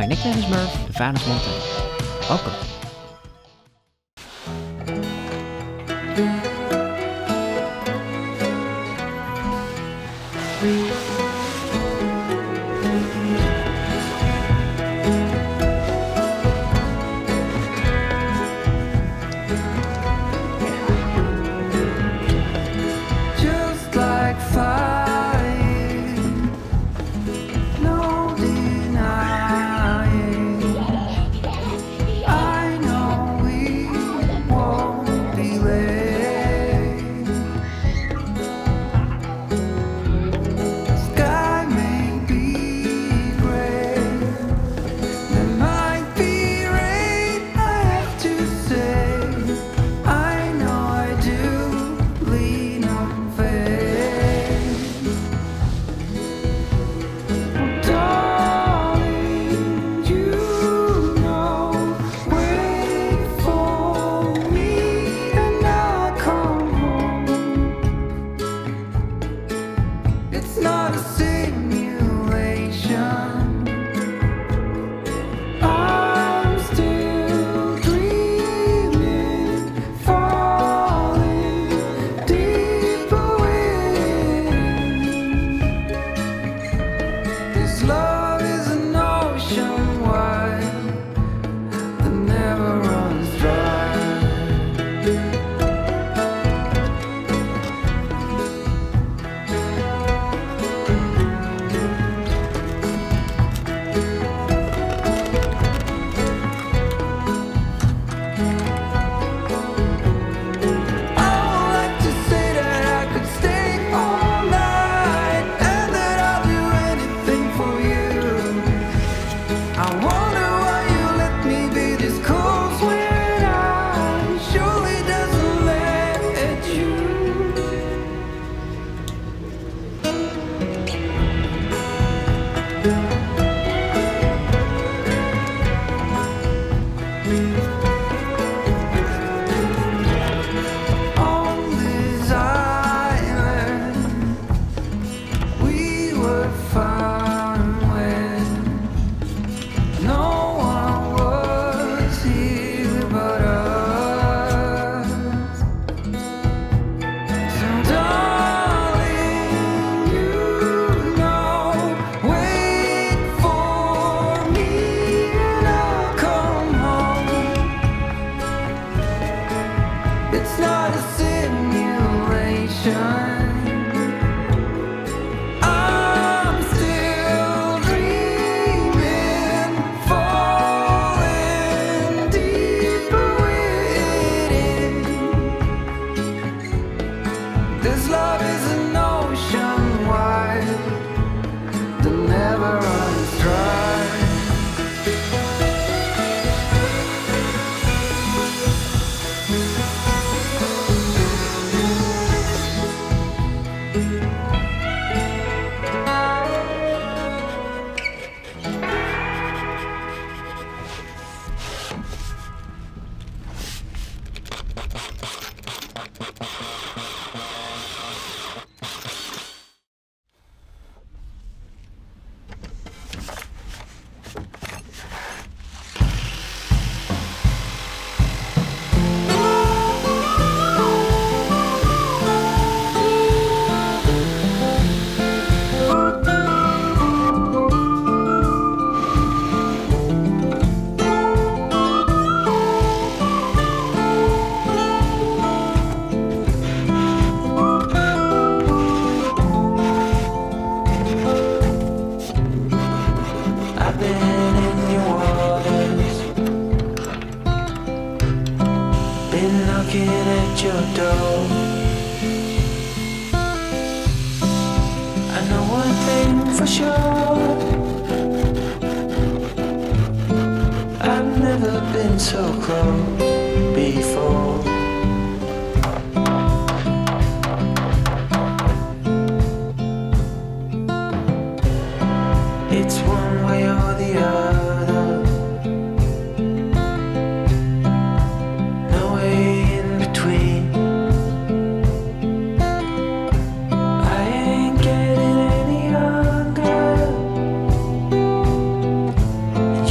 Mijn nickname is Murph, de Vanus Montaigne. Welkom.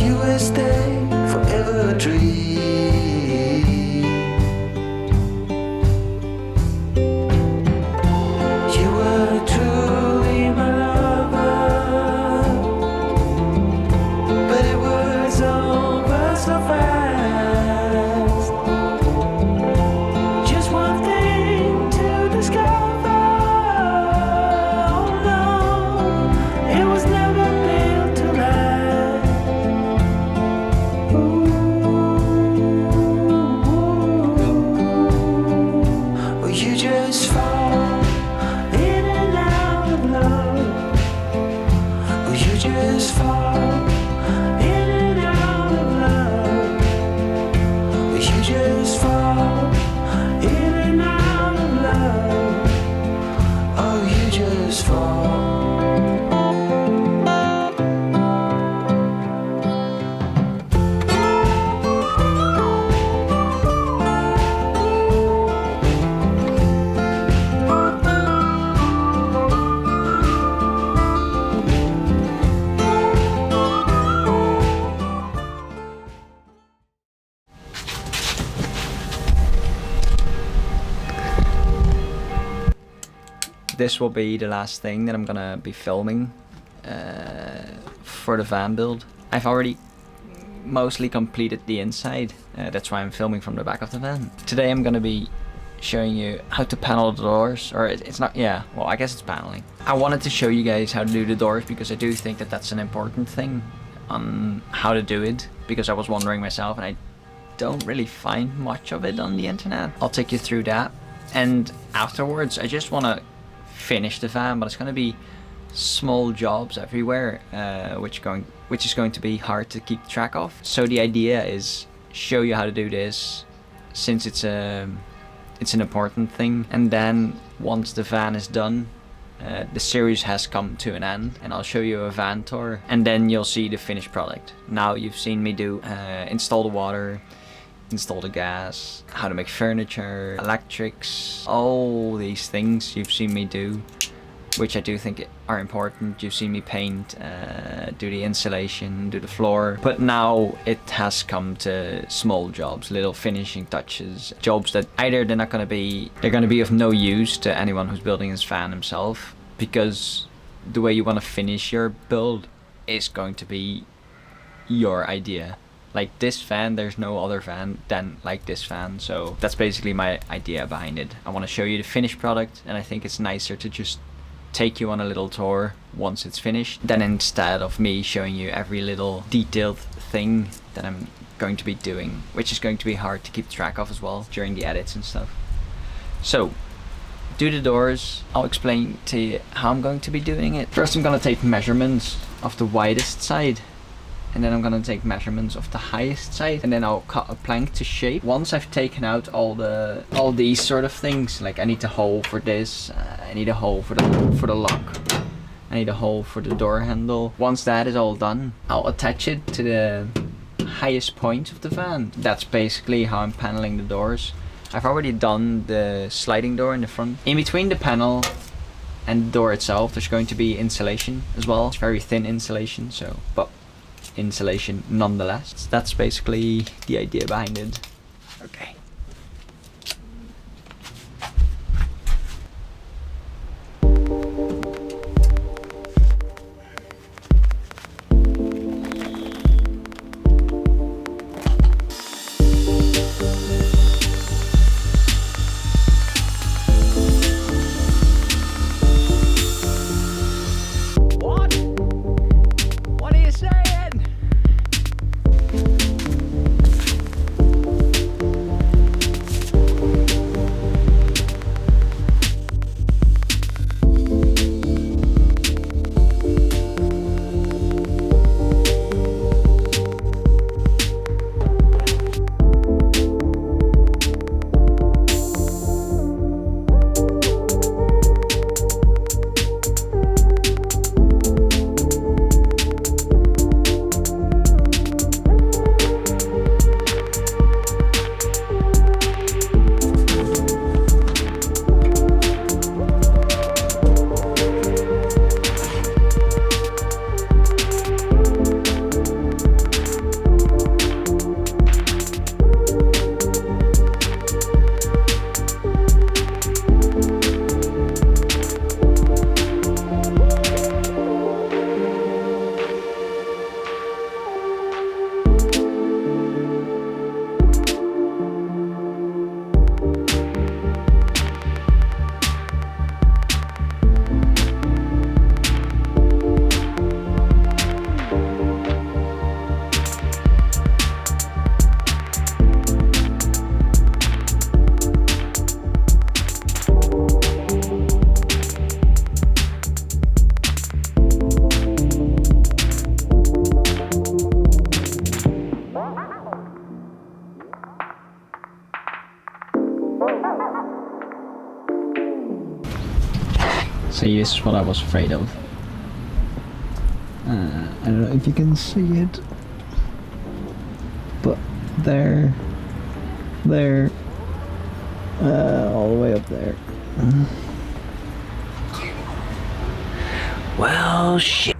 You leaves fall. This will be the last thing that I'm gonna be filming for the van build. I've already mostly completed the inside. That's why I'm filming from the back of the van. Today I'm gonna be showing you how to panel the doors, or it's not, yeah, well, I guess it's paneling. I wanted to show you guys how to do the doors because I do think that that's an important thing on how to do it, because I was wondering myself and I don't really find much of it on the internet. I'll take you through that, and afterwards I just want to finish the van, but it's going to be small jobs everywhere, which is going to be hard to keep track of. So the idea is show you how to do this, since it's an important thing, and then once the van is done, the series has come to an end, and I'll show you a van tour, and then you'll see the finished product. Now you've seen me do install the water, install the gas, how to make furniture, electrics, all these things you've seen me do, which I do think are important. You've seen me paint, do the insulation, do the floor, but now it has come to small jobs, little finishing touches, jobs that either they're going to be of no use to anyone who's building this van himself, because the way you want to finish your build is going to be your idea. Like this van, there's no other van than like this van, so that's basically my idea behind it. I want to show you the finished product, and I think it's nicer to just take you on a little tour once it's finished, than instead of me showing you every little detailed thing that I'm going to be doing, which is going to be hard to keep track of as well during the edits and stuff. So, do the doors. I'll explain to you how I'm going to be doing it. First I'm going to take measurements of the widest side, and then I'm gonna take measurements of the highest side, and then I'll cut a plank to shape. Once I've taken out all these sort of things, like I need a hole for this, I need a hole for the lock, I need a hole for the door handle. Once that is all done, I'll attach it to the highest point of the van. That's basically how I'm paneling the doors. I've already done the sliding door in the front. In between the panel and the door itself, there's going to be insulation as well. It's very thin insulation, so, but insulation nonetheless. That's basically the idea behind it. Okay. See, this is what I was afraid of. I don't know if you can see it, but there, all the way up there. Well, shit.